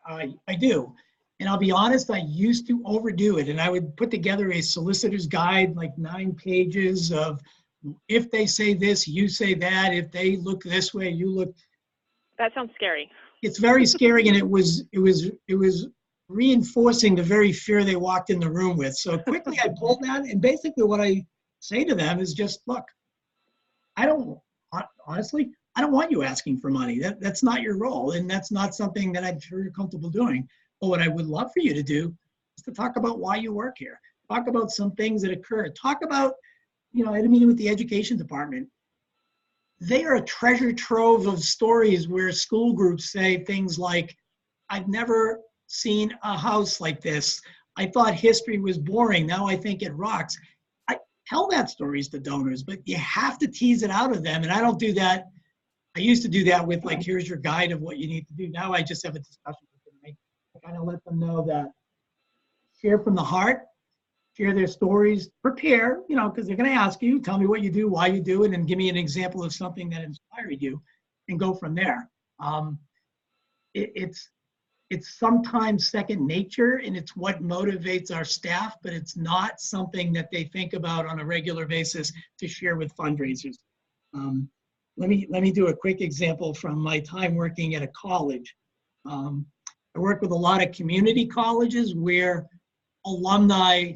I do. And I'll be honest, I used to overdo it, and I would put together a solicitor's guide, like 9 pages of, if they say this, you say that. If they look this way, you look. That sounds scary. It's very scary, and it was reinforcing the very fear they walked in the room with. So quickly I pulled that, and basically what I say to them is just, look, honestly, I don't want you asking for money. That's not your role, and that's not something that I'm sure you're comfortable doing. But what I would love for you to do is to talk about why you work here. Talk about some things that occur. Talk about, I had a meeting with the education department. They are a treasure trove of stories where school groups say things like, I've never seen a house like this. I thought history was boring. Now I think it rocks. I tell that stories to donors, but you have to tease it out of them. And I don't do that. I used to do that with, like, here's your guide of what you need to do. Now I just have a discussion with kind of let them know that share from the heart, share their stories, prepare, because they're going to ask you, tell me what you do, why you do it, and give me an example of something that inspired you, and go from there. It's sometimes second nature, and it's what motivates our staff, but it's not something that they think about on a regular basis to share with fundraisers. Let me do a quick example from my time working at a college. I work with a lot of community colleges where alumni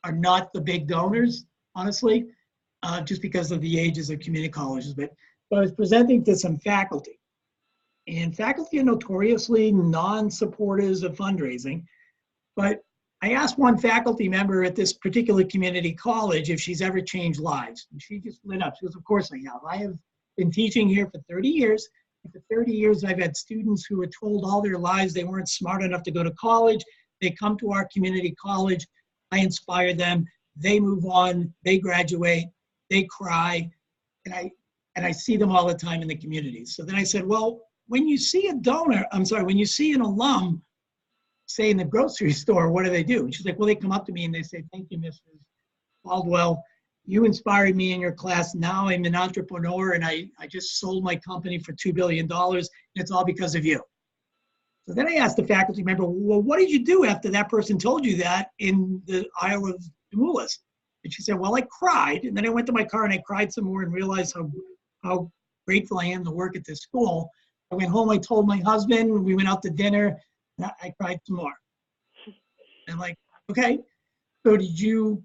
are not the big donors, honestly, just because of the ages of community colleges. But I was presenting to some faculty, and faculty are notoriously non-supporters of fundraising. But I asked one faculty member at this particular community college if she's ever changed lives. And she just lit up. She goes, of course I have. I have been teaching here for 30 years. And for 30 years, I've had students who were told all their lives they weren't smart enough to go to college. They come to our community college. I inspire them. They move on. They graduate. They cry. And I see them all the time in the community. So then I said, well, when you see a donor, when you see an alum, say in the grocery store, what do they do? And she's like, well, they come up to me and they say, thank you, Mrs. Caldwell. You inspired me in your class. Now I'm an entrepreneur and I just sold my company for $2 billion. And it's all because of you. So then I asked the faculty member, well, what did you do after that person told you that in the Isle of Demoulas? And she said, well, I cried. And then I went to my car and I cried some more and realized how grateful I am to work at this school. I went home, I told my husband, we went out to dinner, and I cried some more. And I'm like, okay, so did you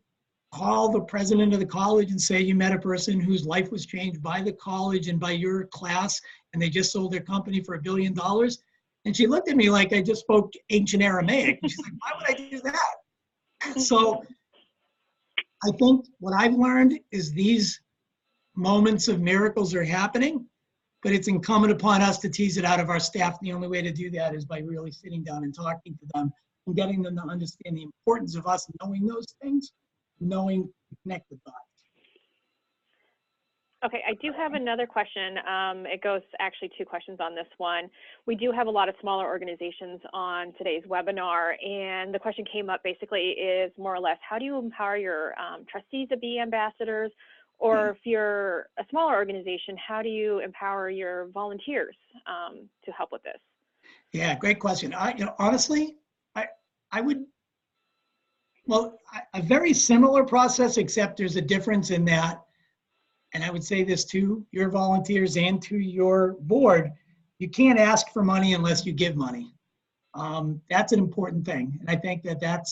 call the president of the college and say you met a person whose life was changed by the college and by your class, and they just sold their company for $1 billion? And she looked at me like I just spoke ancient Aramaic. And she's like, why would I do that? So I think what I've learned is these moments of miracles are happening, but it's incumbent upon us to tease it out of our staff. The only way to do that is by really sitting down and talking to them and getting them to understand the importance of us knowing those things, knowing to connect the dots. Okay, I do have another question. It goes actually 2 questions on this one. We do have a lot of smaller organizations on today's webinar, and the question came up basically is more or less, how do you empower your trustees to be ambassadors? Or if you're a smaller organization, how do you empower your volunteers to help with this? Yeah, great question. Honestly, I would, well, a very similar process, except there's a difference in that, and I would say this to your volunteers and to your board, you can't ask for money unless you give money. That's an important thing. And I think that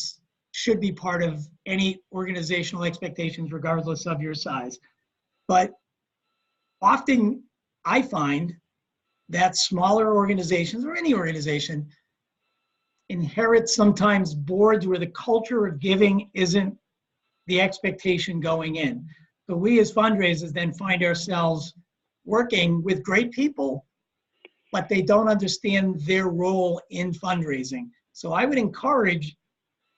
should be part of any organizational expectations, regardless of your size. But often I find that smaller organizations, or any organization, inherit sometimes boards where the culture of giving isn't the expectation going in. So we as fundraisers then find ourselves working with great people, but they don't understand their role in fundraising. So I would encourage,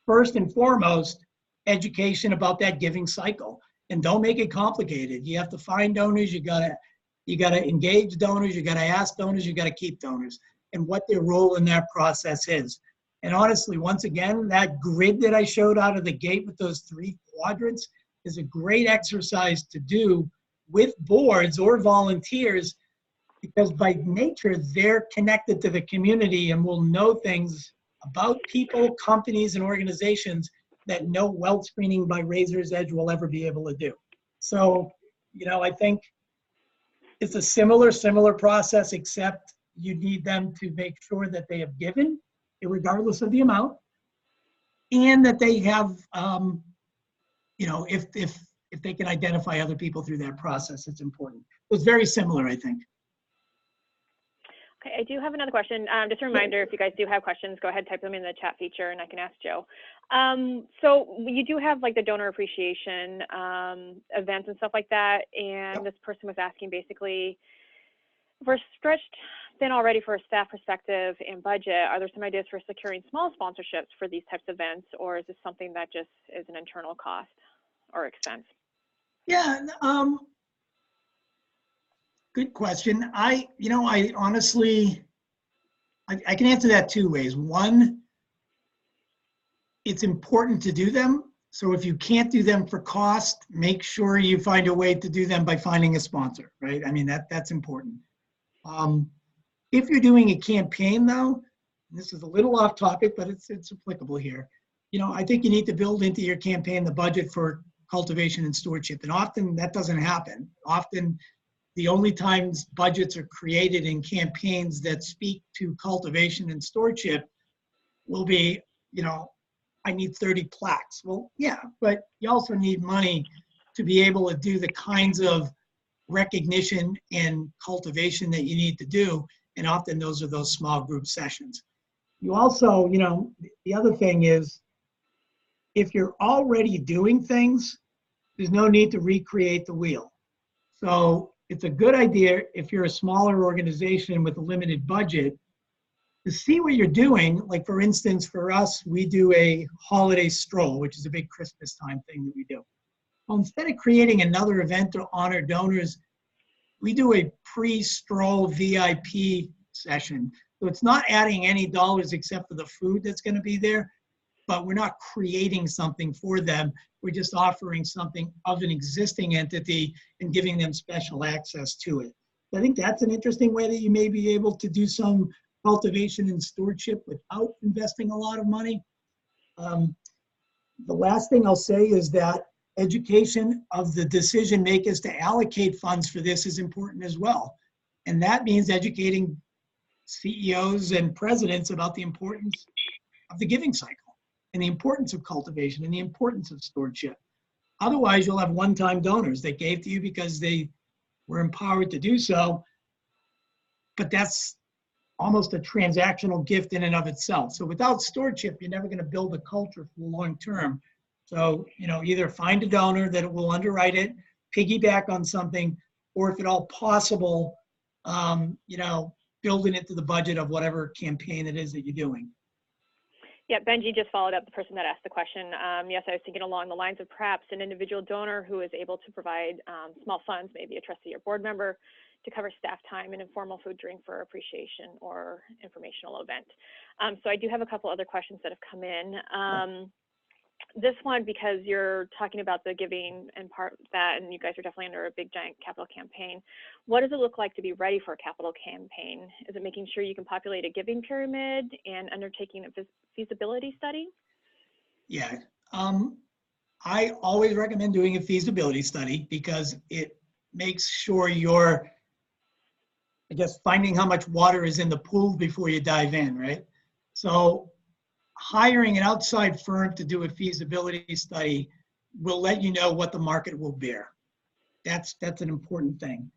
first and foremost, education about that giving cycle, and don't make it complicated. You have to find donors. You gotta engage donors. You gotta ask donors. You gotta keep donors, and what their role in that process is. And honestly, once again, that grid that I showed out of the gate with those 3 quadrants is a great exercise to do with boards or volunteers, because by nature they're connected to the community and will know things about people, companies, and organizations that no wealth screening by Razor's Edge will ever be able to do. So, I think it's a similar process, except you need them to make sure that they have given, regardless of the amount, and that they have, if they can identify other people through that process, it's important. It's very similar, I think. Okay, I do have another question. Just a reminder, if you guys do have questions, go ahead, type them in the chat feature and I can ask Joe. So you do have like the donor appreciation events and stuff like that. And this person was asking basically, if we're stretched thin already for a staff perspective and budget, are there some ideas for securing small sponsorships for these types of events, or is this something that just is an internal cost or expense? Yeah, good question. I honestly, I can answer that two ways. One, it's important to do them. So if you can't do them for cost, make sure you find a way to do them by finding a sponsor, right? I mean, that's important. If you're doing a campaign though, this is a little off topic, but it's applicable here. You know, I think you need to build into your campaign the budget for cultivation and stewardship. And often that doesn't happen. Often the only times budgets are created in campaigns that speak to cultivation and stewardship will be, you know, I need 30 plaques. Well, yeah, but you also need money to be able to do the kinds of recognition and cultivation that you need to do. And often those are those small group sessions. You also, you know, the other thing is, if you're already doing things, there's no need to recreate the wheel. So it's a good idea if you're a smaller organization with a limited budget to see what you're doing. Like for instance, for us, we do a holiday stroll, which is a big Christmas time thing that we do. Well, instead of creating another event to honor donors, we do a pre-stroll VIP session. So it's not adding any dollars except for the food that's going to be there, but we're not creating something for them. We're just offering something of an existing entity and giving them special access to it. I think that's an interesting way that you may be able to do some cultivation and stewardship without investing a lot of money. The last thing I'll say is that education of the decision makers to allocate funds for this is important as well. And that means educating CEOs and presidents about the importance of the giving cycle and the importance of cultivation and the importance of stewardship. Otherwise, you'll have one-time donors that gave to you because they were empowered to do so, but that's almost a transactional gift in and of itself. So without stewardship, you're never going to build a culture for the long term. So, you know, either find a donor that will underwrite it, piggyback on something, or if at all possible, you know, build it into the budget of whatever campaign it is that you're doing. Yeah, Benji just followed up the person that asked the question. Yes, I was thinking along the lines of perhaps an individual donor who is able to provide small funds, maybe a trustee or board member, to cover staff time and informal food drink for appreciation or informational event. So I do have a couple other questions that have come in. This one, because you're talking about the giving and part of that, and you guys are definitely under a big giant capital campaign. What does it look like to be ready for a capital campaign? Is it making sure you can populate a giving pyramid and undertaking a feasibility study? Yeah, I always recommend doing a feasibility study because it makes sure you're, I guess, finding how much water is in the pool before you dive in, right? So hiring an outside firm to do a feasibility study will let you know what the market will bear. That's an important thing.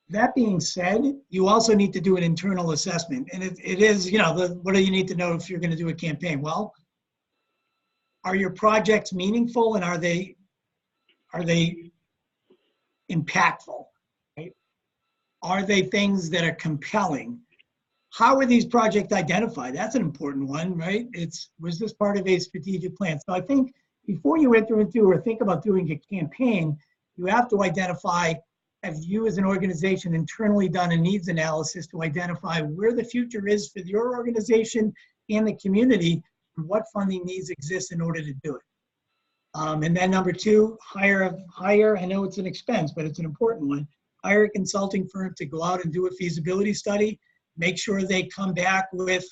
That being said, you also need to do an internal assessment. And it is, you know, what do you need to know if you're going to do a campaign? Well, are your projects meaningful and are they impactful? Right? Are they things that are compelling? How are these projects identified? That's an important one, right? Was this part of a strategic plan? So I think before you enter into or think about doing a campaign, you have to identify, have you as an organization internally done a needs analysis to identify where the future is for your organization and the community and what funding needs exist in order to do it. And then number two, hire, I know it's an expense, but it's an important one. Hire a consulting firm to go out and do a feasibility study. Make sure they come back with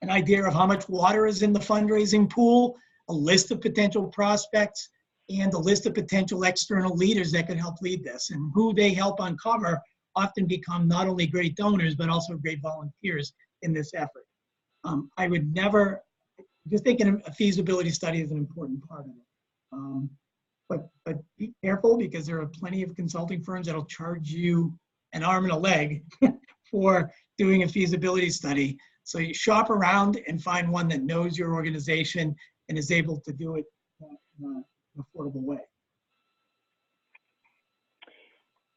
an idea of how much water is in the fundraising pool, a list of potential prospects, and a list of potential external leaders that can help lead this. And who they help uncover often become not only great donors, but also great volunteers in this effort. I would never, just thinking a feasibility study is an important part of it. But be careful because there are plenty of consulting firms that'll charge you an arm and a leg for doing a feasibility study. So you shop around and find one that knows your organization and is able to do it in an affordable way.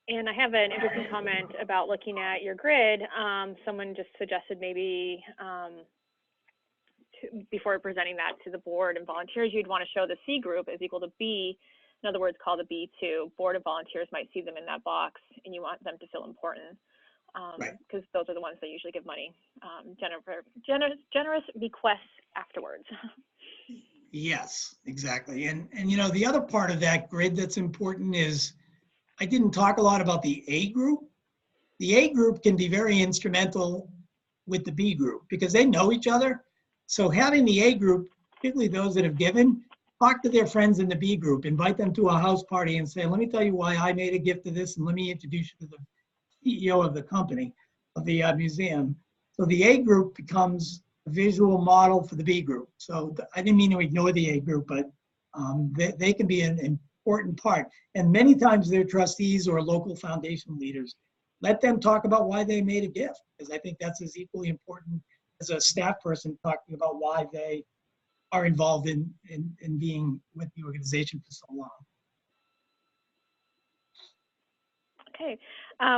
And I have an interesting comment about looking at your grid. Someone just suggested maybe before presenting that to the board and volunteers, you'd want to show the C group is equal to B. In other words, call the B2. Board of volunteers might see them in that box and you want them to feel important. Right. because those are the ones that usually give money, generous bequests afterwards. Yes, exactly. And you know, the other part of that grid that's important is I didn't talk a lot about the A group. The A group can be very instrumental with the B group because they know each other. So having the A group, particularly those that have given, talk to their friends in the B group, invite them to a house party and say, let me tell you why I made a gift to this and let me introduce you to the CEO of the company, of the museum. So the A group becomes a visual model for the B group. So I didn't mean to ignore the A group, but they can be an important part. And many times they're trustees or local foundation leaders. Let them talk about why they made a gift, because I think that's as equally important as a staff person talking about why they are involved in being with the organization for so long. Okay,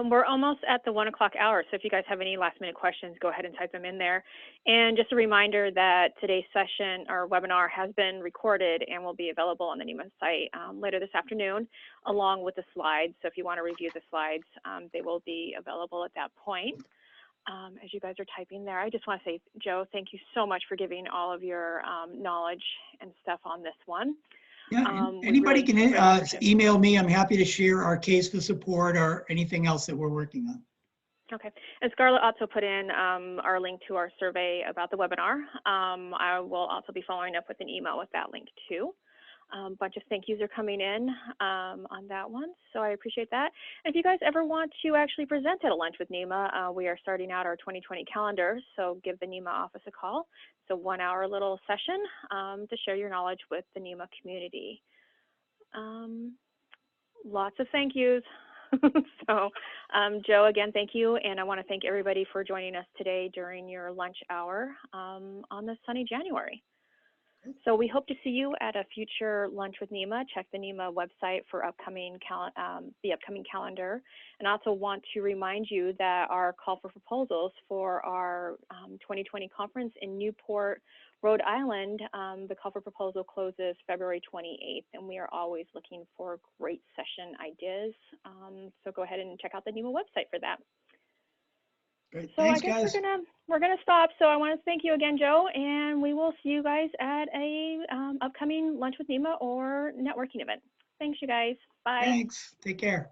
we're almost at the 1 o'clock hour, so if you guys have any last minute questions, go ahead and type them in there. And just a reminder that today's session or webinar has been recorded and will be available on the NEMA site later this afternoon, along with the slides. So if you want to review the slides, they will be available at that point. As you guys are typing there, I just want to say, Joe, thank you so much for giving all of your knowledge and stuff on this one. Yeah, anybody really can email me. I'm happy to share our case for support or anything else that we're working on. Okay, and Scarlett also put in our link to our survey about the webinar. I will also be following up with an email with that link too. A bunch of thank yous are coming in on that one, so I appreciate that. And if you guys ever want to actually present at a lunch with NEMA, we are starting out our 2020 calendar, so give the NEMA office a call. It's a 1 hour little session to share your knowledge with the NEMA community. Lots of thank yous. So Joe, again, thank you. And I want to thank everybody for joining us today during your lunch hour on this sunny January. So we hope to see you at a future lunch with NEMA. Check the NEMA website for the upcoming calendar. And I also want to remind you that our call for proposals for our 2020 conference in Newport, Rhode Island, the call for proposal closes February 28th, and we are always looking for great session ideas. So go ahead and check out the NEMA website for that. Great. So Thanks, I guess guys. we're gonna stop. So I want to thank you again, Joe, and we will see you guys at a upcoming lunch with NEMA or networking event. Thanks, you guys. Bye. Thanks. Take care.